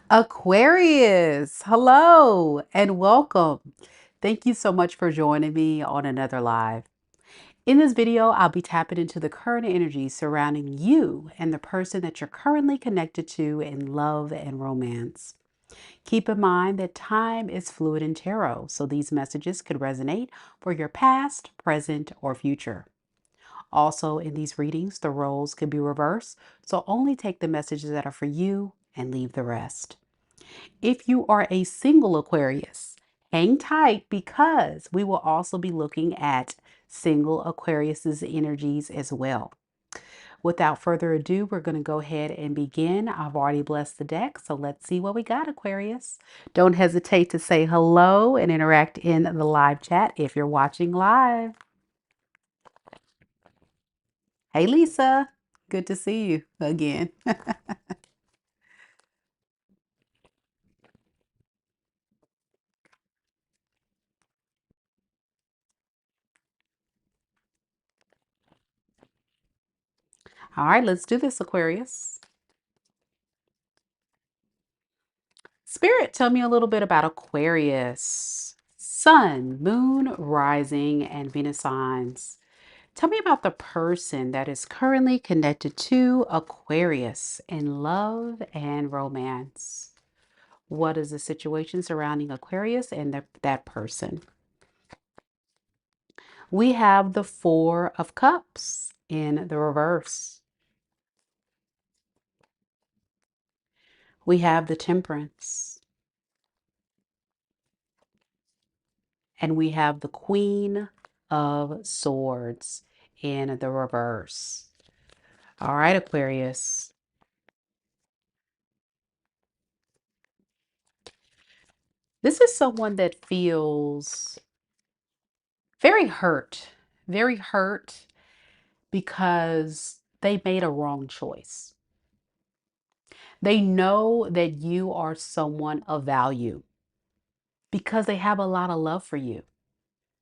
Aquarius, hello and welcome. Thank you so much for joining me on another live. In this video, I'll be tapping into the current energy surrounding you and the person that you're currently connected to in love and romance. Keep in mind that time is fluid in tarot, so these messages could resonate for your past, present, or future. Also, in these readings, the roles could be reversed, so only take the messages that are for you and leave the rest. If you are a single Aquarius, hang tight because we will also be looking at single Aquarius's energies as well. Without further ado, we're going to go ahead and begin. I've already blessed the deck, so let's see what we got, Aquarius. Don't hesitate to say hello and interact in the live chat if you're watching live. Hey, Lisa. Good to see you again. All right, let's do this, Aquarius. Spirit, tell me a little bit about Aquarius. Sun, moon, rising, and Venus signs. Tell me about the person that is currently connected to Aquarius in love and romance. What is the situation surrounding Aquarius and that person? We have the Four of Cups in the reverse. We have the Temperance. And we have the Queen of Swords in the reverse. All right, Aquarius. This is someone that feels very hurt because they made a wrong choice. They know that you are someone of value because they have a lot of love for you.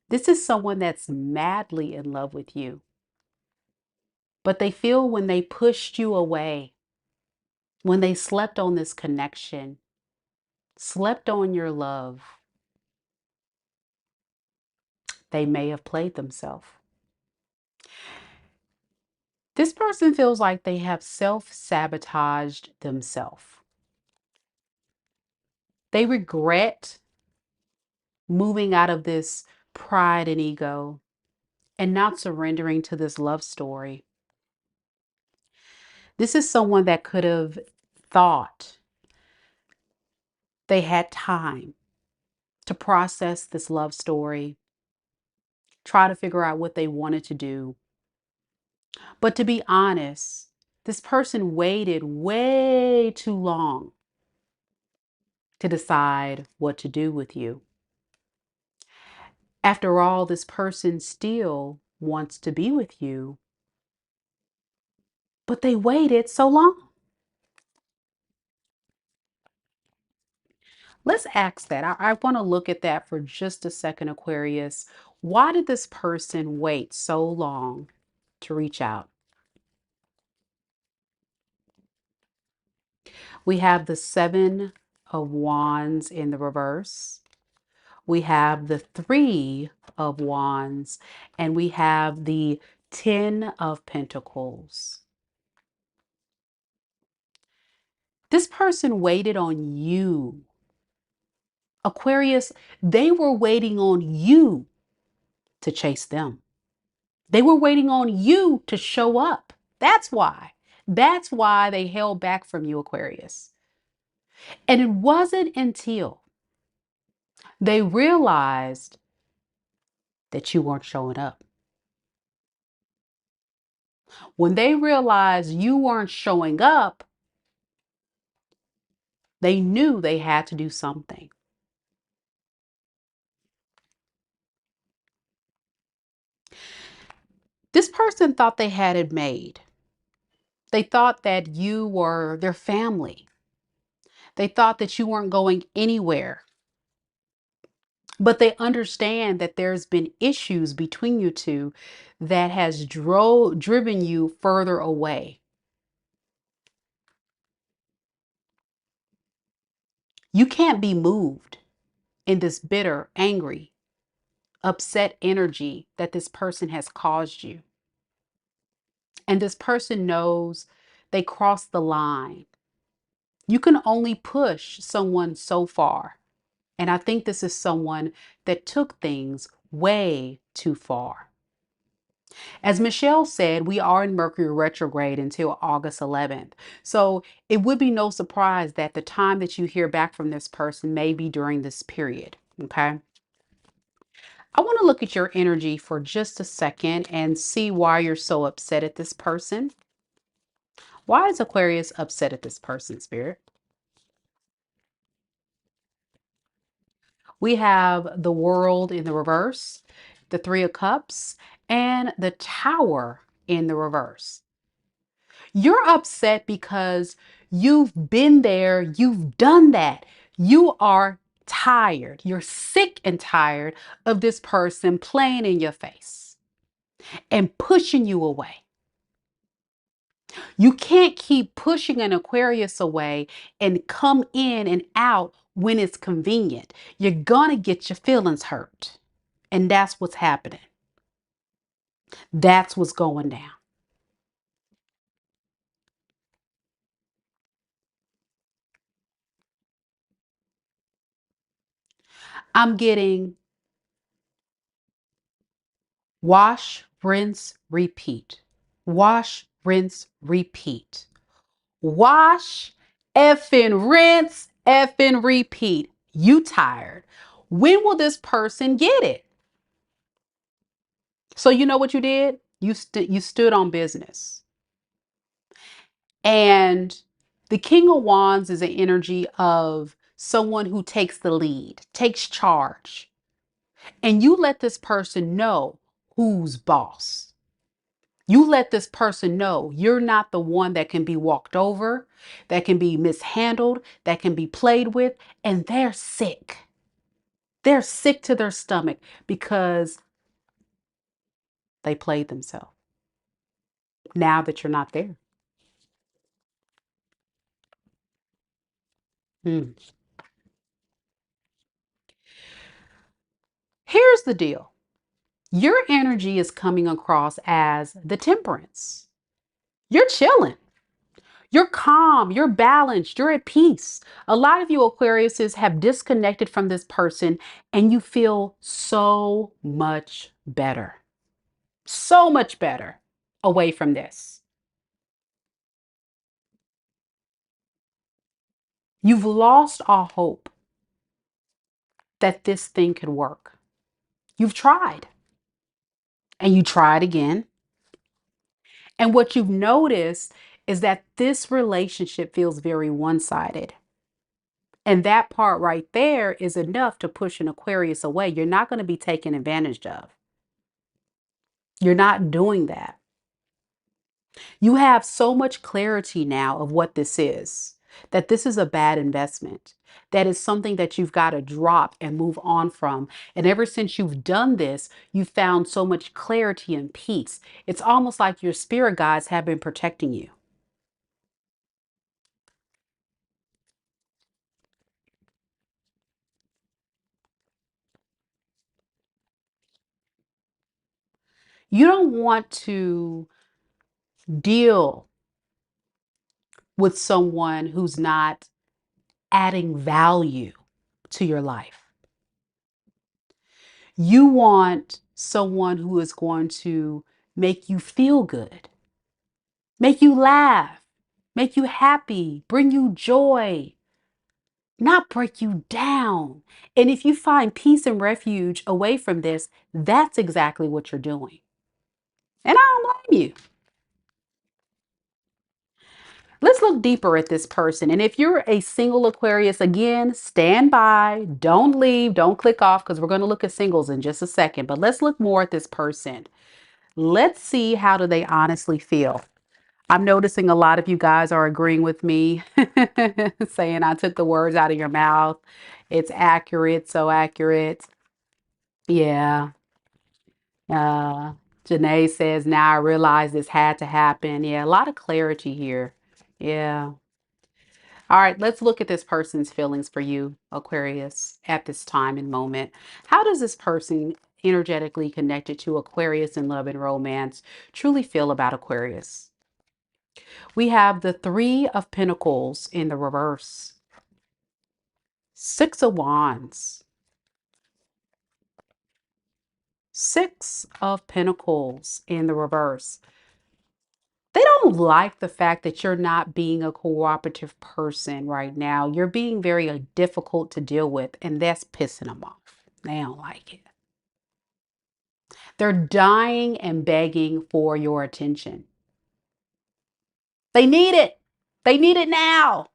This is someone that's madly in love with you, but they feel when they pushed you away, when they slept on this connection, slept on your love, they may have played themselves. This person feels like they have self-sabotaged themselves. They regret moving out of this pride and ego and not surrendering to this love story. This is someone that could have thought they had time to process this love story, try to figure out what they wanted to do. But to be honest, this person waited way too long to decide what to do with you. After all, this person still wants to be with you, but they waited so long. Let's ask that. I want to look at that for just a second, Aquarius. Why did this person wait so long to reach out? We have the Seven of Wands in the reverse. We have the Three of Wands, and we have the Ten of Pentacles. This person waited on you. Aquarius, they were waiting on you to chase them. They were waiting on you to show up. That's why. That's why they held back from you, Aquarius. And it wasn't until they realized that you weren't showing up. When they realized you weren't showing up, they knew they had to do something. This person thought they had it made. They thought that you were their family. They thought that you weren't going anywhere. But they understand that there's been issues between you two that has driven you further away. You can't be moved in this bitter, angry, upset energy that this person has caused you. And this person knows they crossed the line. You can only push someone so far. And I think this is someone that took things way too far. As Michelle said, we are in Mercury retrograde until August 11th. So it would be no surprise that the time that you hear back from this person may be during this period. Okay. I want to look at your energy for just a second and see why you're so upset at this person. Why is Aquarius upset at this person, Spirit? We have the World in the reverse, the Three of Cups, and the Tower in the reverse. You're upset because you've been there, you've done that. You are tired. You're sick and tired of this person playing in your face and pushing you away. You can't keep pushing an Aquarius away and come in and out when it's convenient. You're going to get your feelings hurt. And that's what's happening. That's what's going down. I'm getting wash, rinse, repeat. Wash, rinse, repeat. Wash, effing rinse, effing repeat. You tired. When will this person get it? So you know what you did? You stood on business. And the King of Wands is an energy of someone who takes the lead, takes charge. And you let this person know who's boss. You let this person know you're not the one that can be walked over, that can be mishandled, that can be played with, and they're sick. They're sick to their stomach because they played themselves. Now that you're not there. Hmm. Here's the deal. Your energy is coming across as the temperance. You're chilling. You're calm, you're balanced, you're at peace. A lot of you Aquariuses have disconnected from this person and you feel so much better. So much better away from this. You've lost all hope that this thing could work. You've tried and you tried again. And what you've noticed is that this relationship feels very one-sided. And that part right there is enough to push an Aquarius away. You're not going to be taken advantage of. You're not doing that. You have so much clarity now of what this is, that this is a bad investment. That is something that you've got to drop and move on from. And ever since you've done this, you've found so much clarity and peace. It's almost like your spirit guides have been protecting you. You don't want to deal with someone who's not adding value to your life. You want someone who is going to make you feel good, make you laugh, make you happy, bring you joy, not break you down. And if you find peace and refuge away from this, that's exactly what you're doing. And I don't blame you. Let's look deeper at this person. And if you're a single Aquarius, again, stand by, don't leave, don't click off because we're going to look at singles in just a second. But let's look more at this person. Let's see how do they honestly feel. I'm noticing a lot of you guys are agreeing with me, saying I took the words out of your mouth. It's accurate, so accurate. Yeah. Uh, Janae says, now I realize this had to happen. Yeah, a lot of clarity here. Yeah. All right, let's look at this person's feelings for you, Aquarius, at this time and moment. How does this person energetically connected to Aquarius in love and romance truly feel about Aquarius? We have the Three of Pentacles in the reverse, Six of Wands, Six of Pentacles in the reverse. They don't like the fact that you're not being a cooperative person right now. You're being very difficult to deal with, and that's pissing them off. They don't like it. They're dying and begging for your attention. They need it. They need it now.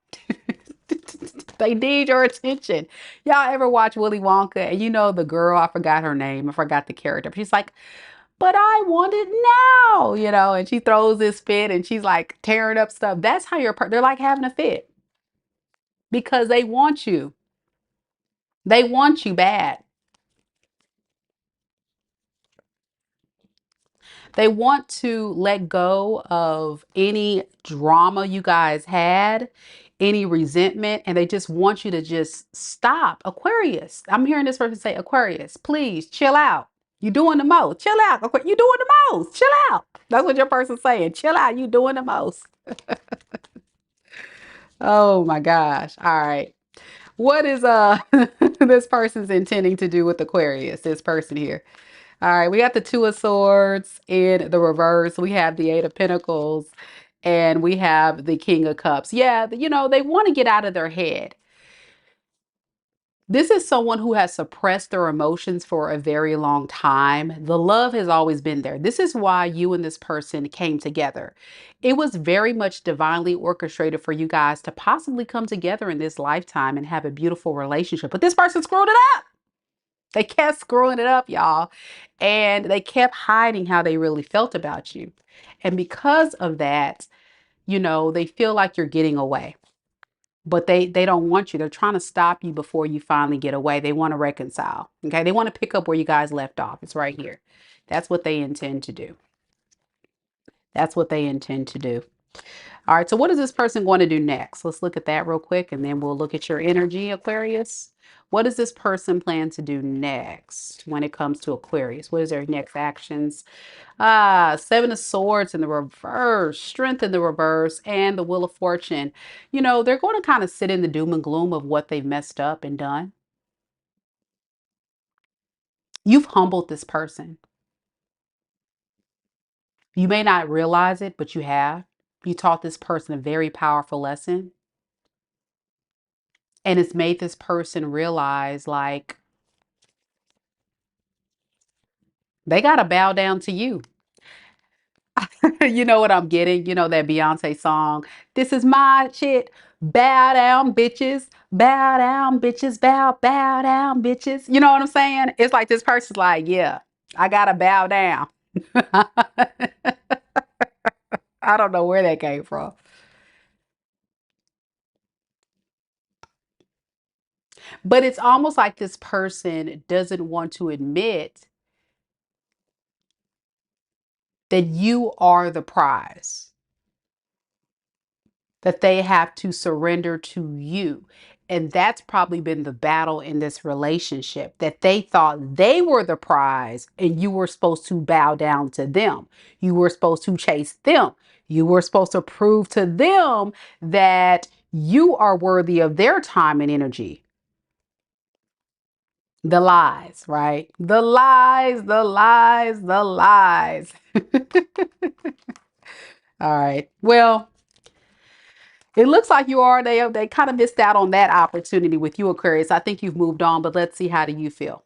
They need your attention. Y'all ever watch Willy Wonka? And you know the girl, I forgot her name. I forgot the character. But she's like, but I want it now, and she throws this fit and she's like tearing up stuff. That's how they're like having a fit because they want you. They want you bad. They want to let go of any drama you guys had, any resentment, and they just want you to just stop. Aquarius. I'm hearing this person say, Aquarius, please chill out. You're doing the most. Chill out. You're doing the most. Chill out. That's what your person's saying. Chill out. You're doing the most. Oh my gosh. All right. What is this person's intending to do with Aquarius? This person here. All right, we got the Two of Swords in the reverse. We have the Eight of Pentacles and we have the King of Cups. Yeah, they want to get out of their head. This is someone who has suppressed their emotions for a very long time. The love has always been there. This is why you and this person came together. It was very much divinely orchestrated for you guys to possibly come together in this lifetime and have a beautiful relationship. But this person screwed it up. They kept screwing it up, y'all. And they kept hiding how they really felt about you. And because of that, they feel like you're getting away. But they don't want you. They're trying to stop you before you finally get away. They want to reconcile. Okay. They want to pick up where you guys left off. It's right here. That's what they intend to do. That's what they intend to do. All right. So what is this person going to do next? Let's look at that real quick and then we'll look at your energy, Aquarius. What does this person plan to do next when it comes to Aquarius? What is their next actions? Seven of Swords in the reverse, Strength in the reverse, and the Wheel of Fortune. They're going to kind of sit in the doom and gloom of what they've messed up and done. You've humbled this person. You may not realize it, but you have. You taught this person a very powerful lesson. And it's made this person realize like they got to bow down to you. You know what I'm getting? You know that Beyonce song, This Is My Shit. Bow down, bitches. Bow down, bitches. Bow down, bitches. You know what I'm saying? It's like this person's like, yeah, I gotta bow down. I don't know where that came from. But it's almost like this person doesn't want to admit that you are the prize, that they have to surrender to you. And that's probably been the battle in this relationship, that they thought they were the prize and you were supposed to bow down to them. You were supposed to chase them. You were supposed to prove to them that you are worthy of their time and energy. The lies, right? The lies, the lies, the lies. All right. Well, it looks like they kind of missed out on that opportunity with you, Aquarius. I think you've moved on, but let's see, how do you feel?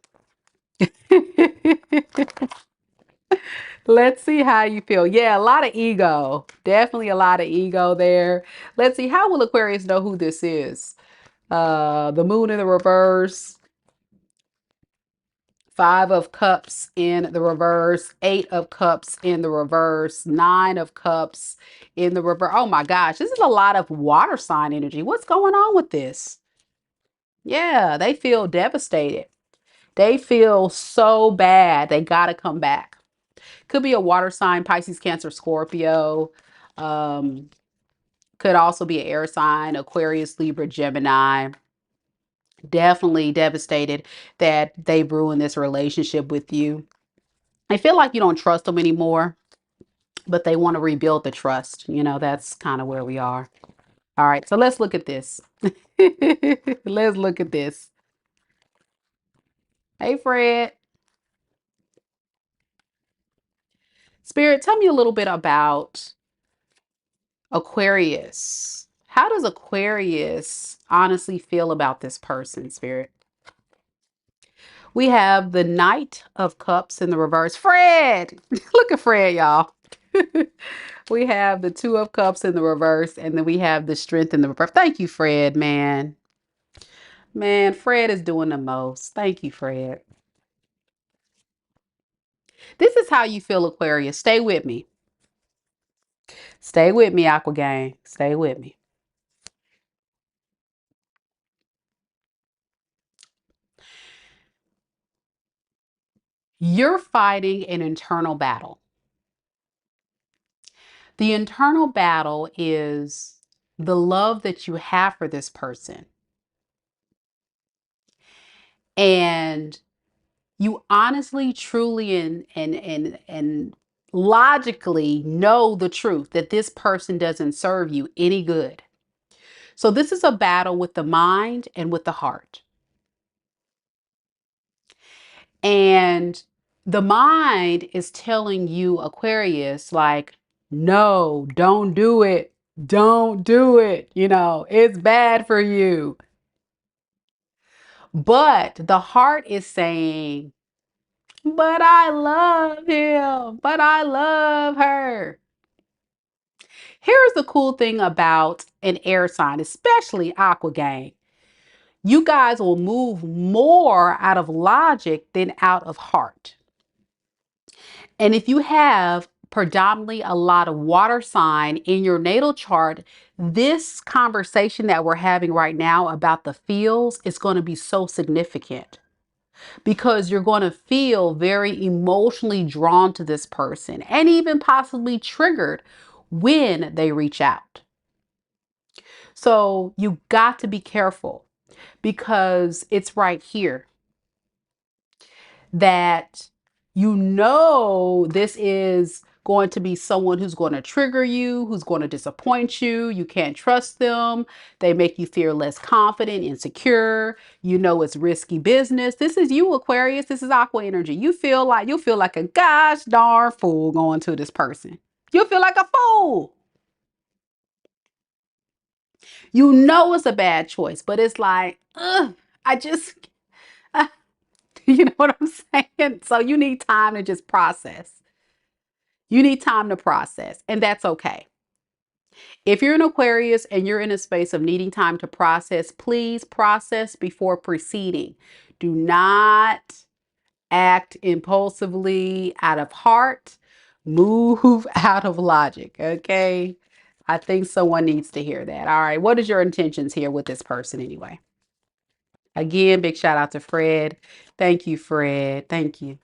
Let's see how you feel. Yeah, a lot of ego. Definitely a lot of ego there. Let's see, how will Aquarius know who this is? The moon in the reverse, Five of Cups in the reverse, Eight of Cups in the reverse, Nine of Cups in the reverse. Oh my gosh, this is a lot of water sign energy. What's going on with this? Yeah, they feel devastated. They feel so bad. They got to come back. Could be a water sign, Pisces, Cancer, Scorpio. Um, Could also be an air sign, Aquarius, Libra, Gemini. Definitely devastated that they ruined this relationship with you. I feel like you don't trust them anymore, but they want to rebuild the trust. That's kind of where we are. All right, so let's look at this. Let's look at this. Hey, Fred. Spirit, tell me a little bit about Aquarius. How does Aquarius honestly feel about this person, Spirit? We have the Knight of Cups in the reverse. Fred! Look at Fred, y'all. We have the Two of Cups in the reverse, and then we have the Strength in the reverse. Thank you, Fred, man. Man, Fred is doing the most. Thank you, Fred. This is how you feel, Aquarius. Stay with me. Stay with me, Aqua Gang. Stay with me. You're fighting an internal battle. The internal battle is the love that you have for this person. And you honestly, truly, and logically know the truth that this person doesn't serve you any good. So this is a battle with the mind and with the heart. And the mind is telling you, Aquarius, like, no, don't do it. Don't do it. It's bad for you. But the heart is saying, but I love him. But I love her. Here's the cool thing about an air sign, especially Aqua Gang. You guys will move more out of logic than out of heart. And if you have predominantly a lot of water sign in your natal chart, this conversation that we're having right now about the feels is going to be so significant because you're going to feel very emotionally drawn to this person and even possibly triggered when they reach out. So you got to be careful because it's right here that this is going to be someone who's going to trigger you, who's going to disappoint you. You can't trust them. They make you feel less confident, insecure. It's risky business. This is you, Aquarius. This is Aqua energy. You'll feel like a gosh darn fool going to this person. You'll feel like a fool. It's a bad choice, but it's like, ugh, I just, you know what I'm saying? So you need time to just process. You need time to process, and that's okay. If you're an Aquarius and you're in a space of needing time to process, please process before proceeding. Do not act impulsively out of heart. Move out of logic, okay? I think someone needs to hear that. All right, what is your intentions here with this person anyway? Again, big shout out to Fred. Thank you, Fred. Thank you.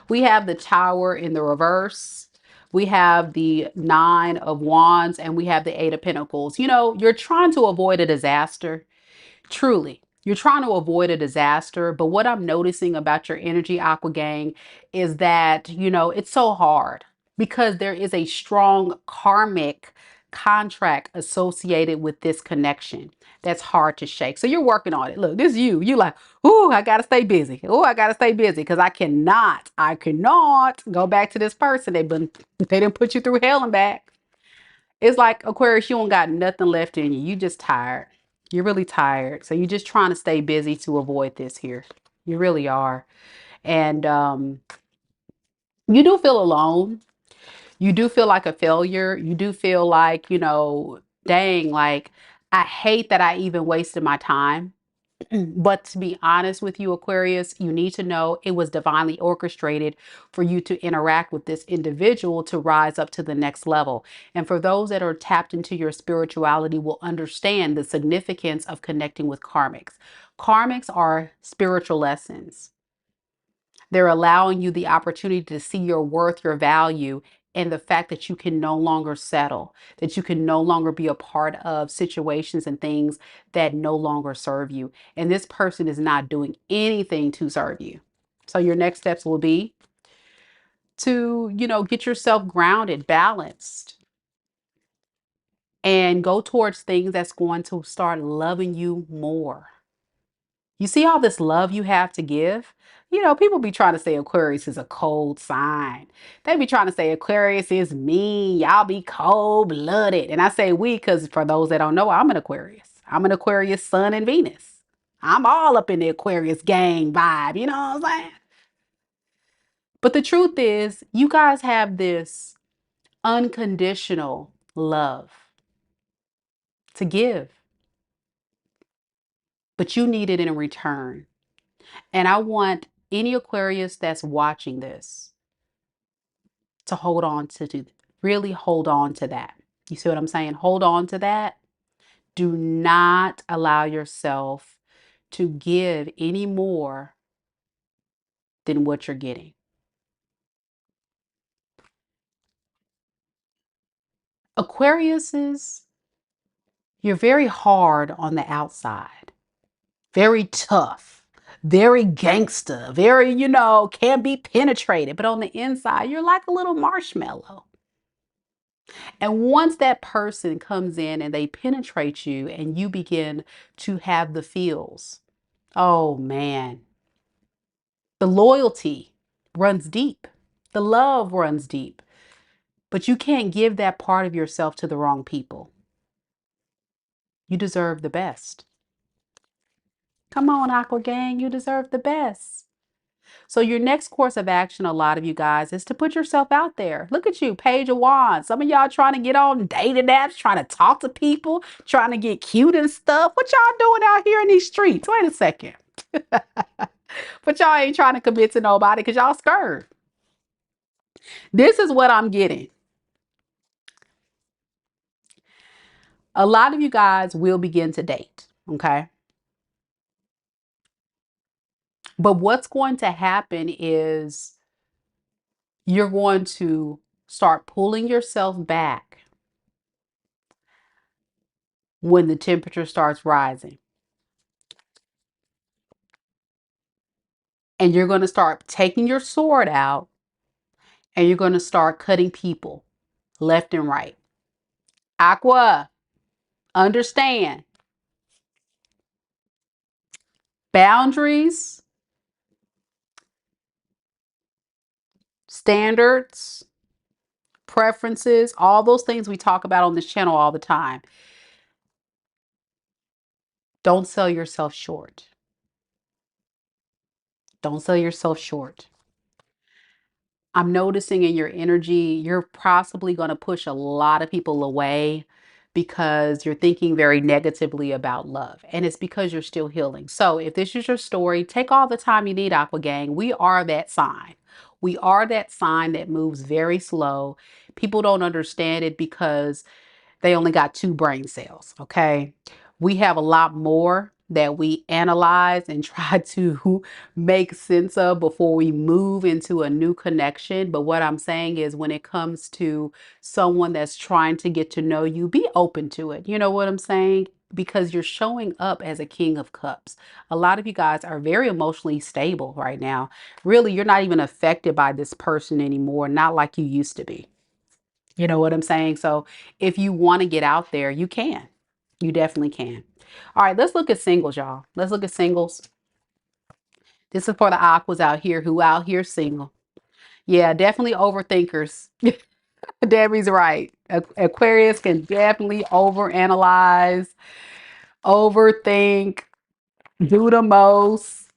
We have the Tower in the reverse. We have the Nine of Wands, and we have the Eight of Pentacles. You're trying to avoid a disaster. Truly, you're trying to avoid a disaster. But what I'm noticing about your energy, Aqua Gang, is that, it's so hard because there is a strong karmic contract associated with this connection that's hard to shake. So you're working on it. Look, this is you. You like, ooh, I gotta stay busy. Oh, I gotta stay busy because I cannot go back to this person. They didn't put you through hell and back. It's like, Aquarius, you don't got nothing left in you. You just tired. You're really tired. So you're just trying to stay busy to avoid this here. You really are. And you do feel alone. You do feel like a failure. You do feel like, dang, like I hate that I even wasted my time. But to be honest with you, Aquarius, you need to know it was divinely orchestrated for you to interact with this individual to rise up to the next level. And for those that are tapped into your spirituality will understand the significance of connecting with karmics. Karmics are spiritual lessons. They're allowing you the opportunity to see your worth, your value, and the fact that you can no longer settle, that you can no longer be a part of situations and things that no longer serve you. And this person is not doing anything to serve you. So your next steps will be to, get yourself grounded, balanced, and go towards things that's going to start loving you more. You see all this love you have to give? People be trying to say Aquarius is a cold sign. They be trying to say Aquarius is mean. Y'all be cold blooded. And I say we because for those that don't know, I'm an Aquarius. I'm an Aquarius sun and Venus. I'm all up in the Aquarius gang vibe. You know what I'm saying? But the truth is, you guys have this unconditional love to give, but you need it in return. And I want any Aquarius that's watching this to hold on to really hold on to that. You see what I'm saying? Hold on to that. Do not allow yourself to give any more than what you're getting. Aquariuses, you're very hard on the outside, very tough, very gangster, very, can't be penetrated. But on the inside, you're like a little marshmallow. And once that person comes in and they penetrate you and you begin to have the feels, oh man, the loyalty runs deep. The love runs deep. But you can't give that part of yourself to the wrong people. You deserve the best. Come on, Aqua Gang, you deserve the best. So your next course of action, a lot of you guys, is to put yourself out there. Look at you, Page of Wands. Some of y'all trying to get on dating apps, trying to talk to people, trying to get cute and stuff. What y'all doing out here in these streets? Wait a second. But y'all ain't trying to commit to nobody because y'all scared. This is what I'm getting. A lot of you guys will begin to date, okay? But what's going to happen is you're going to start pulling yourself back when the temperature starts rising. And you're going to start taking your sword out and you're going to start cutting people left and right. Aqua, understand boundaries, standards, preferences, all those things we talk about on this channel all the time. Don't sell yourself short. Don't sell yourself short. I'm noticing in your energy, you're possibly going to push a lot of people away because you're thinking very negatively about love. And it's because you're still healing. So if this is your story, take all the time you need, Aqua Gang. We are that sign. We are that sign that moves very slow. People don't understand it because they only got 2 brain cells, okay? We have a lot more that we analyze and try to make sense of before we move into a new connection. But what I'm saying is when it comes to someone that's trying to get to know you, be open to it. You know what I'm saying? Because you're showing up as a King of Cups. A lot of you guys are very emotionally stable right now. Really, you're not even affected by this person anymore, not like you used to be. You know what I'm saying? So if you want to get out there, you can. You definitely can. All right, let's look at singles, y'all. Let's look at singles. This is for the aquas out here who out here single. Yeah, definitely overthinkers. Debbie's right. Aquarius can definitely overanalyze, overthink, do the most.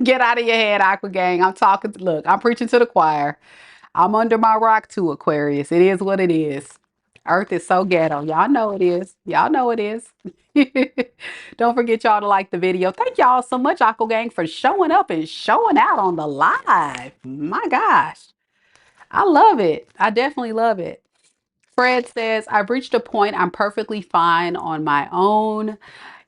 Get out of your head, Aqua Gang. I'm talking, look, I'm preaching to the choir. I'm under my rock too, Aquarius. It is what it is. Earth is so ghetto. Y'all know it is. Y'all know it is. Don't forget y'all to like the video. Thank y'all so much, Aqua Gang, for showing up and showing out on the live. My gosh. I love it. I definitely love it. Fred says, I've reached a point I'm perfectly fine on my own.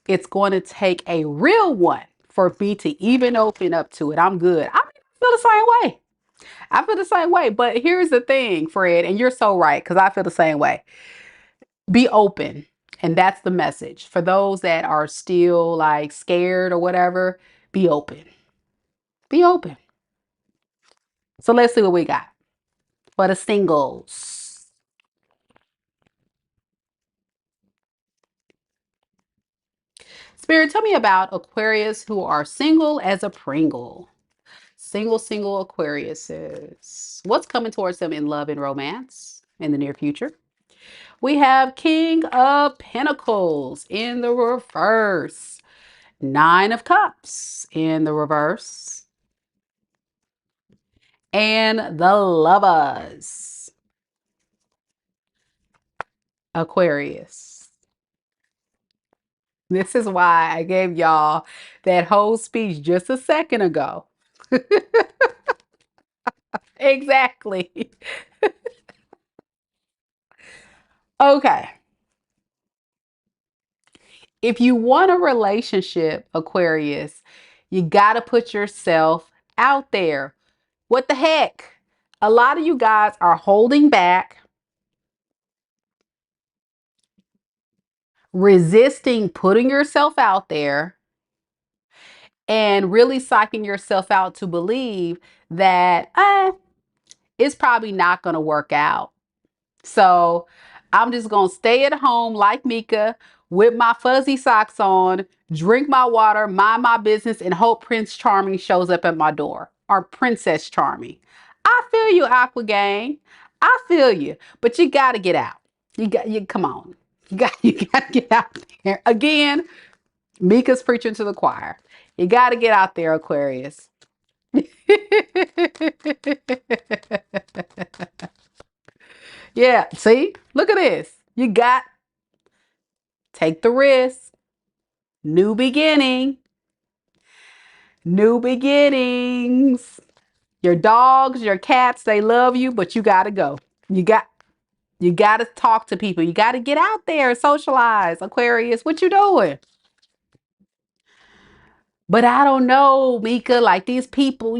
It's going to take a real one for me to even open up to it. I'm good. I feel the same way. I feel the same way. But here's the thing, Fred, and you're so right, because I feel the same way. Be open. And that's the message. For those that are still like scared or whatever, be open. Be open. So let's see what we got for the singles. Spirit, tell me about Aquarius who are single as a Pringle. Single Aquariuses. What's coming towards them in love and romance in the near future? We have King of Pentacles in the reverse. Nine of Cups in the reverse. And the Lovers. Aquarius. This is why I gave y'all that whole speech just a second ago. Exactly. Okay. If you want a relationship, Aquarius, you got to put yourself out there. What the heck? A lot of you guys are holding back, resisting putting yourself out there, and really psyching yourself out to believe that it's probably not going to work out. So I'm just going to stay at home like Mika with my fuzzy socks on, drink my water, mind my business, and hope Prince Charming shows up at my door, or Princess Charming. I feel you, Aqua Gang. I feel you, but you got to get out. You come on. You got to get out there. Again, Mika's preaching to the choir. You got to get out there, Aquarius. Yeah, see? Look at this. You got take the risk. New beginning. New beginnings. Your dogs, your cats, they love you, but you got to go. You got you got to talk to people. You got to get out there and socialize. Aquarius, what you doing? But I don't know, Mika, like these people,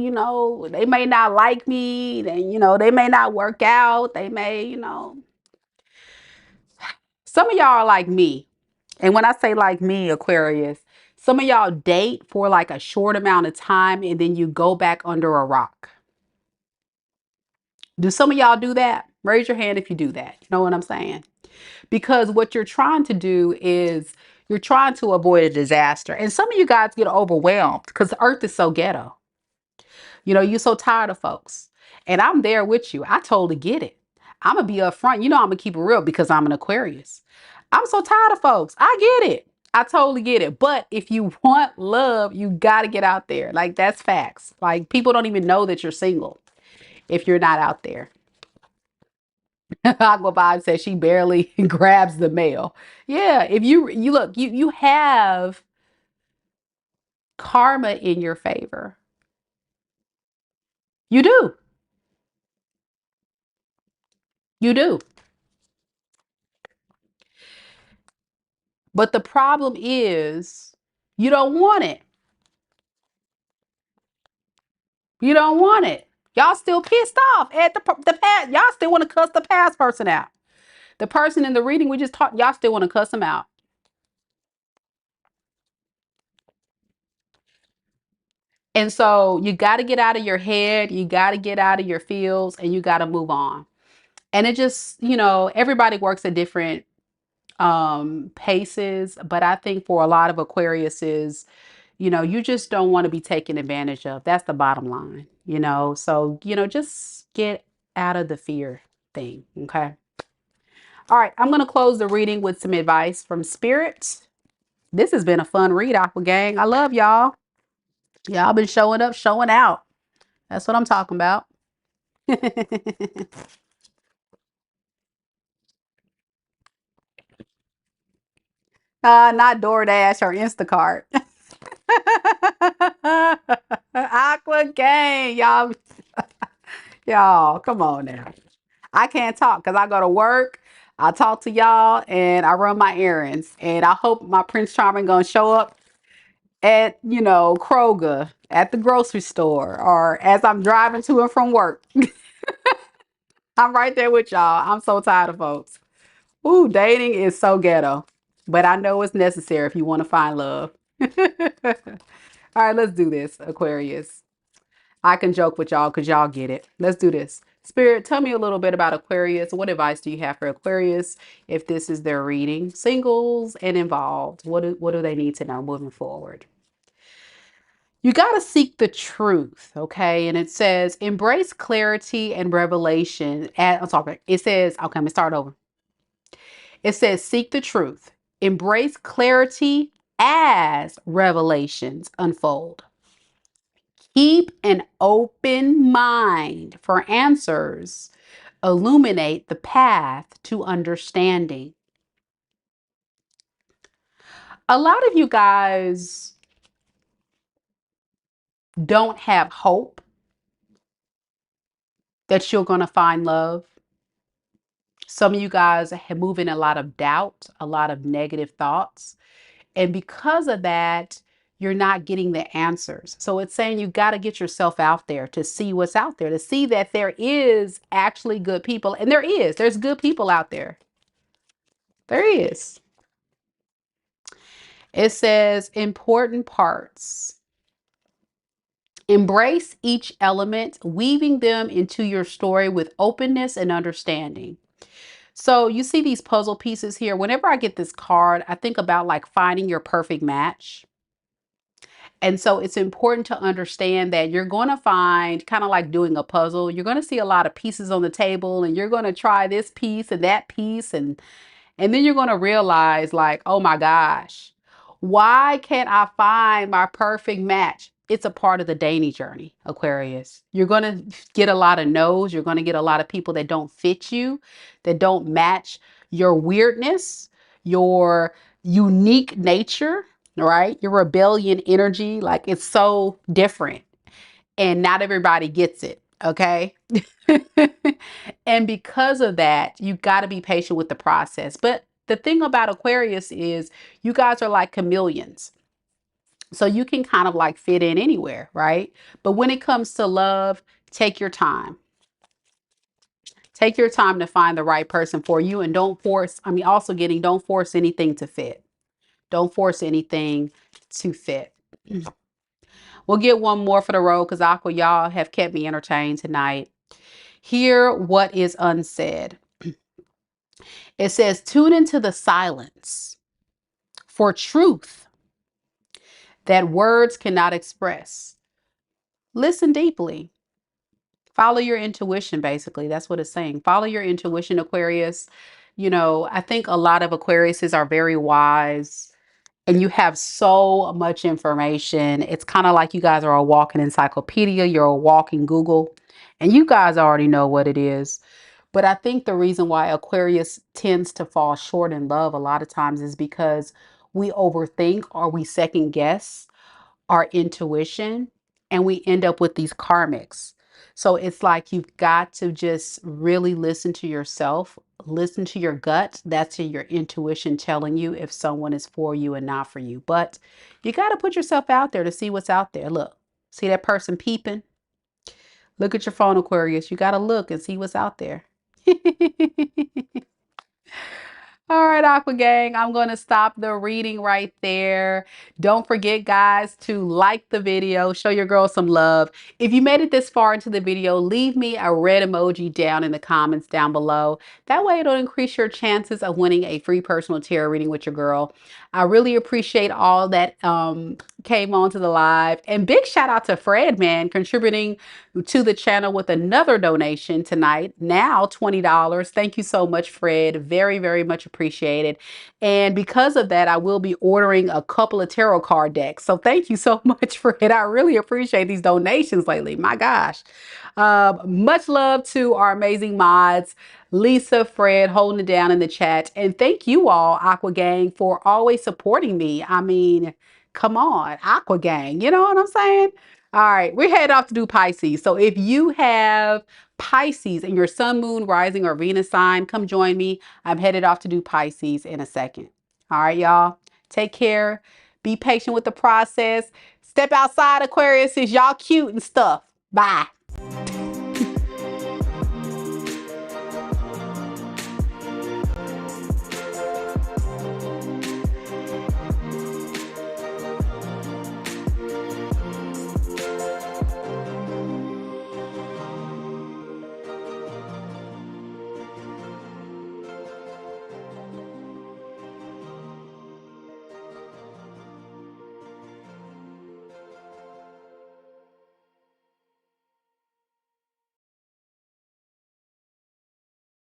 they may not like me. They may not work out. They may, some of y'all are like me. And when I say like me, Aquarius, some of y'all date for like a short amount of time and then you go back under a rock. Do some of y'all do that? Raise your hand if you do that. You know what I'm saying? Because what you're trying to do is you're trying to avoid a disaster. And some of you guys get overwhelmed because the earth is so ghetto. You're so tired of folks. And I'm there with you. I totally get it. I'm going to be upfront. I'm going to keep it real because I'm an Aquarius. I'm so tired of folks. I get it. I totally get it. But if you want love, you got to get out there. Like, that's facts. Like, people don't even know that you're single if you're not out there. Aqua Vibe says she barely grabs the mail. Yeah, if you look, you have karma in your favor. You do. You do. But the problem is you don't want it. You don't want it. Y'all still pissed off at the past. Y'all still want to cuss the past person out. The person in the reading we just talked, y'all still want to cuss them out. And so you got to get out of your head. You got to get out of your feels and you got to move on. And it just, everybody works at different paces. But I think for a lot of Aquariuses, you just don't want to be taken advantage of. That's the bottom line. So, just get out of the fear thing. Okay. All right. I'm going to close the reading with some advice from Spirit. This has been a fun read, Aqua Gang. I love y'all. Y'all been showing up, showing out. That's what I'm talking about. Not DoorDash or Instacart. Aqua Gang, y'all, come on now. I can't talk because I go to work. I talk to y'all and I run my errands. And I hope my Prince Charming gonna show up at, Kroger, at the grocery store, or as I'm driving to and from work. I'm right there with y'all. I'm so tired of folks. Ooh, dating is so ghetto, but I know it's necessary if you want to find love. All right, let's do this, Aquarius. I can joke with y'all because y'all get it. Let's do this. Spirit, tell me a little bit about Aquarius. What advice do you have for Aquarius if this is their reading? Singles and involved. What do they need to know moving forward? You got to seek the truth, okay? And it says, embrace clarity and revelation. I'm sorry, it says, okay, I'm gonna start over. It says, seek the truth, embrace clarity as revelations unfold. Keep an open mind for answers, illuminate the path to understanding. A lot of you guys don't have hope that you're going to find love. Some of you guys have moved in a lot of doubt, a lot of negative thoughts. And because of that, you're not getting the answers. So it's saying you got to get yourself out there to see what's out there, to see that there is actually good people. And there's good people out there. There is. It says important parts. Embrace each element, weaving them into your story with openness and understanding. So you see these puzzle pieces here. Whenever I get this card, I think about like finding your perfect match. And so it's important to understand that you're going to find, kind of like doing a puzzle, you're going to see a lot of pieces on the table, and you're going to try this piece and that piece, and then you're going to realize, like, oh my gosh, why can't I find my perfect match? It's a part of the dating journey, Aquarius. You're going to get a lot of no's. You're going to get a lot of people that don't fit you, that don't match your weirdness, your unique nature, right? Your rebellion energy. Like, it's so different, and not everybody gets it. Okay. And because of that, you got to be patient with the process. But the thing about Aquarius is you guys are like chameleons. So you can kind of like fit in anywhere, right? But when it comes to love, take your time. Take your time to find the right person for you, and don't force, don't force anything to fit. Don't force anything to fit. We'll get one more for the road because Aqua, y'all have kept me entertained tonight. Hear what is unsaid. It says, tune into the silence for truth that words cannot express. Listen deeply. Follow your intuition, basically. That's what it's saying. Follow your intuition, Aquarius. I think a lot of Aquariuses are very wise, and you have so much information. It's kind of like you guys are a walking encyclopedia. You're a walking Google, and you guys already know what it is. But I think the reason why Aquarius tends to fall short in love a lot of times is because we overthink or we second guess our intuition, and we end up with these karmics. So it's like you've got to just really listen to yourself, listen to your gut. That's your intuition telling you if someone is for you and not for you. But you got to put yourself out there to see what's out there. Look, see that person peeping? Look at your phone, Aquarius. You got to look and see what's out there. All right, Aqua Gang, I'm going to stop the reading right there. Don't forget, guys, to like the video, show your girl some love. If you made it this far into the video, leave me a red emoji down in the comments down below. That way it'll increase your chances of winning a free personal tarot reading with your girl. I really appreciate all that came on to the live. And big shout out to Fred, man, contributing to the channel with another donation tonight. Now $20. Thank you so much, Fred. Very, very much appreciated. And because of that, I will be ordering a couple of tarot card decks. So thank you so much, Fred. I really appreciate these donations lately. My gosh. Much love to our amazing mods, Lisa, Fred, holding it down in the chat. And thank you all, Aqua Gang, for always supporting me. I mean, come on, Aqua Gang. You know what I'm saying? All right, we're headed off to do Pisces. So if you have Pisces in your sun, moon, rising, or Venus sign, come join me. I'm headed off to do Pisces in a second. All right, y'all. Take care. Be patient with the process. Step outside, Aquarius, is y'all cute and stuff. Bye.